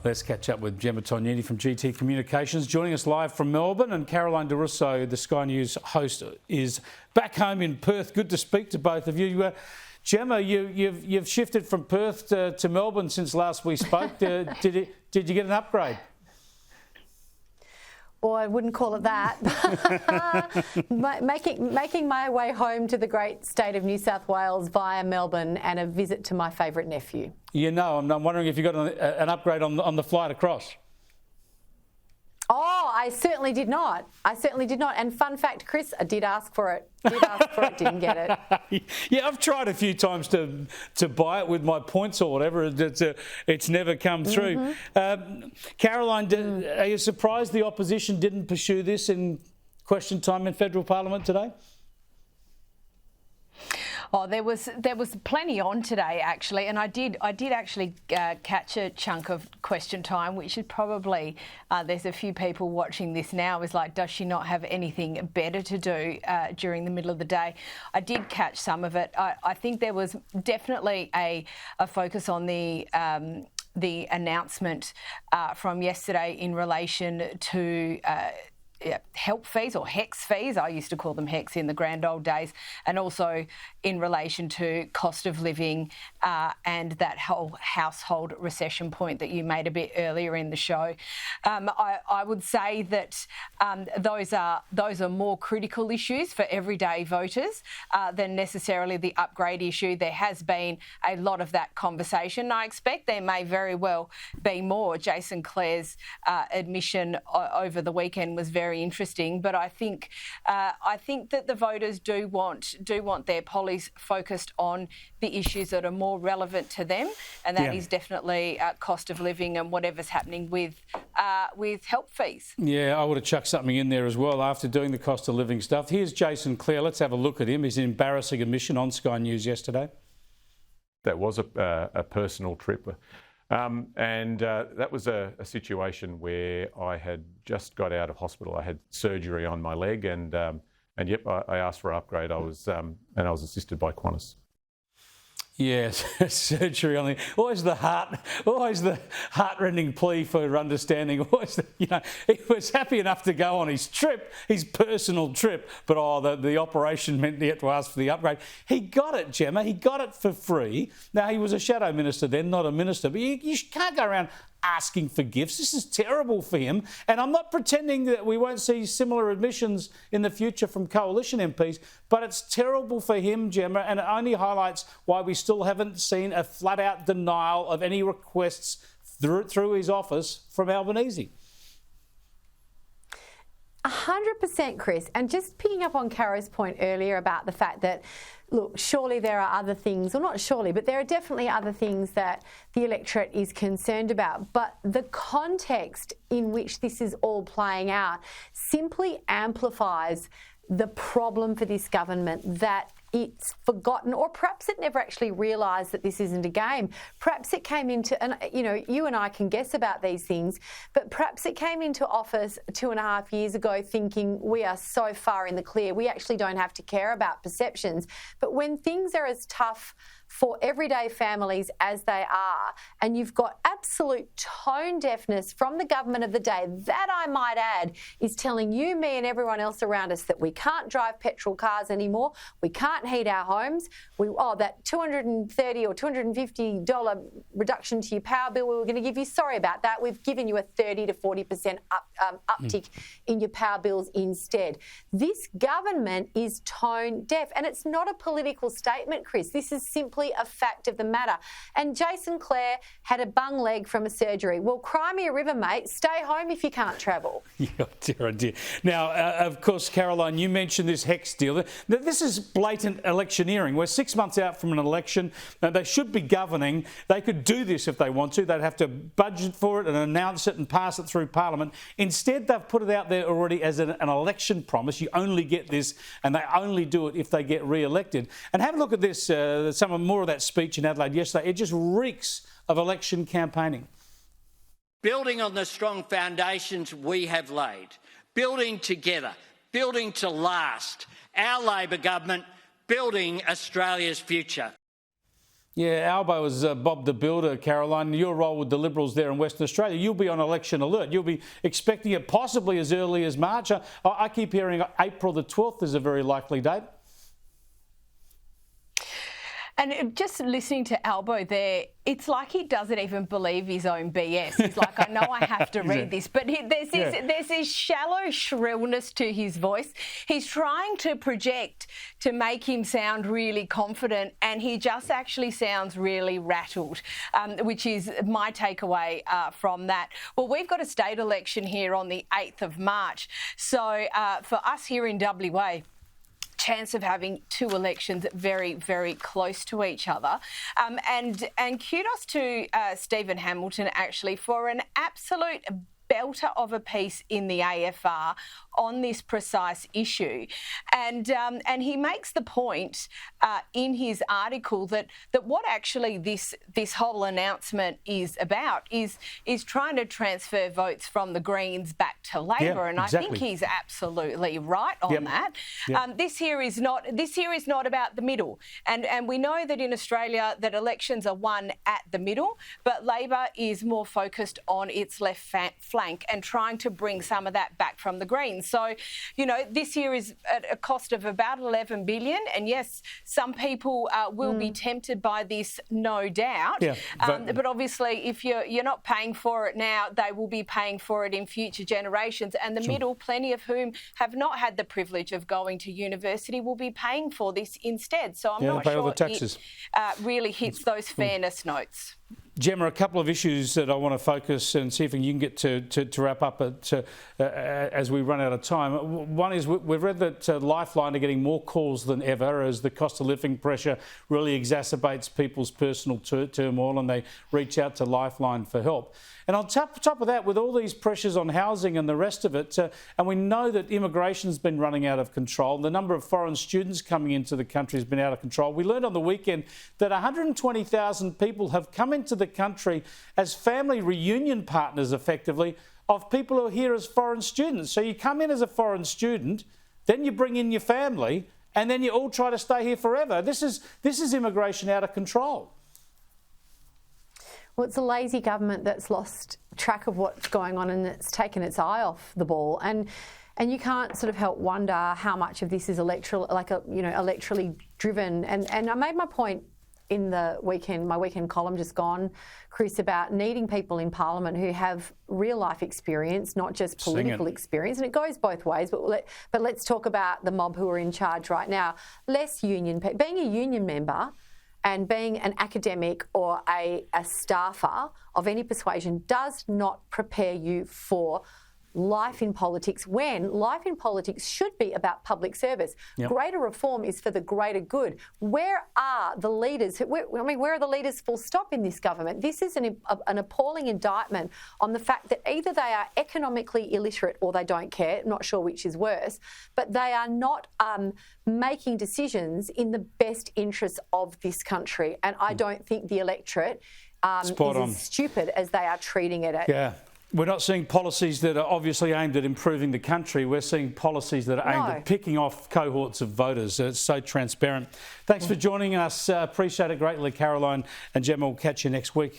Let's catch up with Gemma Tognini from GT Communications, joining us live from Melbourne, and Caroline De Russo, the Sky News host, is back home in Perth. Good to speak to both of you. Gemma, you've shifted from Perth to Melbourne since last we spoke. Did you get an upgrade? Well, I wouldn't call it that. making my way home to the great state of New South Wales via Melbourne and a visit to my favourite nephew. You know, I'm wondering if you got an upgrade on the flight across. Oh, I certainly did not. And fun fact, Chris, I did ask for it. Didn't get it. Yeah, I've tried a few times to buy it with my points or whatever. It's never come through. Caroline, are you surprised the opposition didn't pursue this in question time in federal parliament today? Oh, there was plenty on today, actually, and I did actually catch a chunk of question time, which is probably there's a few people watching this now is like, does she not have anything better to do during the middle of the day? I did catch some of it. I think there was definitely a focus on the announcement from yesterday in relation to help fees or HEX fees. I used to call them HEX in the grand old days, and also in relation to cost of living and that whole household recession point that you made a bit earlier in the show. I would say that those are more critical issues for everyday voters than necessarily the upgrade issue. There has been a lot of that conversation. I expect there may very well be more. Jason Clare's admission over the weekend was very interesting, but I think that the voters do want their polls focused on the issues that are more relevant to them, and that is definitely cost of living and whatever's happening with help fees. Yeah, I would have chucked something in there as well after doing the cost of living stuff. Here's Jason Clare. Let's have a look at him. His embarrassing admission on Sky News yesterday. That was a personal trip. That was a situation where I had just got out of hospital. I had surgery on my leg, and yep, I asked for an upgrade. I was assisted by Qantas. Yes, surgery on the always the heart-rending plea for understanding. Always, he was happy enough to go on his trip, his personal trip, but the operation meant he had to ask for the upgrade. He got it, Gemma. He got it for free. Now he was a shadow minister then, not a minister. But you can't go around asking for gifts. This is terrible for him. And I'm not pretending that we won't see similar admissions in the future from coalition MPs, but it's terrible for him, Gemma, and it only highlights why we still haven't seen a flat-out denial of any requests through his office from Albanese. 100%, Chris. And just picking up on Caro's point earlier about the fact that, look, surely there are other things, or not surely, but there are definitely other things that the electorate is concerned about. But the context in which this is all playing out simply amplifies the problem for this government, that it's forgotten, or perhaps it never actually realised that this isn't a game. Perhaps it came into, and you and I can guess about these things, but perhaps it came into office 2.5 years ago thinking we are so far in the clear, we actually don't have to care about perceptions. But when things are as tough for everyday families as they are, and you've got absolute tone deafness from the government of the day, that, I might add, is telling you, me and everyone else around us that we can't drive petrol cars anymore, we can't heat our homes, that $230 or $250 reduction to your power bill we were going to give you, sorry about that, we've given you a 30 to 40% uptick in your power bills instead. This government is tone deaf, and it's not a political statement, Chris. This is simply a fact of the matter. And Jason Clare had a bung leg from a surgery. Well, cry me a river, mate. Stay home if you can't travel. Yeah, dear, oh dear. Now, of course, Caroline, you mentioned this HEX deal. This is blatant electioneering. We're 6 months out from an election. They should be governing. They could do this if they want to. They'd have to budget for it and announce it and pass it through Parliament. Instead, they've put it out there already as an election promise. You only get this, and they only do it if they get re-elected. And have a look at this, more of that speech in Adelaide yesterday. It just reeks of election campaigning. Building on the strong foundations we have laid, building together, building to last, our Labor government building Australia's future. Yeah, Albo is Bob the Builder, Caroline. Your role with the Liberals there in Western Australia, you'll be on election alert. You'll be expecting it possibly as early as March. I keep hearing April the 12th is a very likely date. And just listening to Albo there, it's like he doesn't even believe his own BS. He's like, I know I have to read this, but there's this shallow shrillness to his voice. He's trying to project to make him sound really confident, and he just actually sounds really rattled, which is my takeaway from that. Well, we've got a state election here on the 8th of March. So for us here in WA, chance of having two elections very, very close to each other. And kudos to Stephen Hamilton, actually, for an absolute belter of a piece in the AFR on this precise issue. And he makes the point in his article that what actually this whole announcement is about is trying to transfer votes from the Greens back to Labor. Yeah, and exactly. I think he's absolutely right on that. Yep. This here is not about the middle. And we know that in Australia that elections are won at the middle, but Labor is more focused on its left flank and trying to bring some of that back from the Greens. So, you know, this year is at a cost of about 11 billion. And yes, some people will be tempted by this, no doubt. Yeah, but obviously, if you're not paying for it now, they will be paying for it in future generations. And the middle, plenty of whom have not had the privilege of going to university, will be paying for this instead. So I'm not pay all sure the taxes. it really hits those fairness notes. Gemma, a couple of issues that I want to focus and see if you can get to wrap up as we run out of time. One is we've read that Lifeline are getting more calls than ever as the cost of living pressure really exacerbates people's personal turmoil, and they reach out to Lifeline for help. And on top of that, with all these pressures on housing and the rest of it, and we know that immigration's been running out of control, the number of foreign students coming into the country has been out of control. We learned on the weekend that 120,000 people have come into the country as family reunion partners, effectively, of people who are here as foreign students. So you come in as a foreign student, then you bring in your family, and then you all try to stay here forever. This is immigration out of control. Well, it's a lazy government that's lost track of what's going on and it's taken its eye off the ball. And you can't sort of help wonder how much of this is electorally driven. And I made my point in my weekend column just gone, Chris, about needing people in Parliament who have real life experience, not just political experience. And it goes both ways. But let's talk about the mob who are in charge right now. Less union, being a union member and being an academic or a staffer of any persuasion does not prepare you for life in politics, when life in politics should be about public service. Yep. Greater reform is for the greater good. Where are the leaders? Where are the leaders full stop in this government? This is an appalling indictment on the fact that either they are economically illiterate or they don't care, I'm not sure which is worse, but they are not making decisions in the best interests of this country. And I don't think the electorate is as stupid as they are treating it. Yeah. We're not seeing policies that are obviously aimed at improving the country. We're seeing policies that are aimed at picking off cohorts of voters. It's so transparent. Thanks for joining us. Appreciate it greatly, Caroline and Gemma. We'll catch you next week.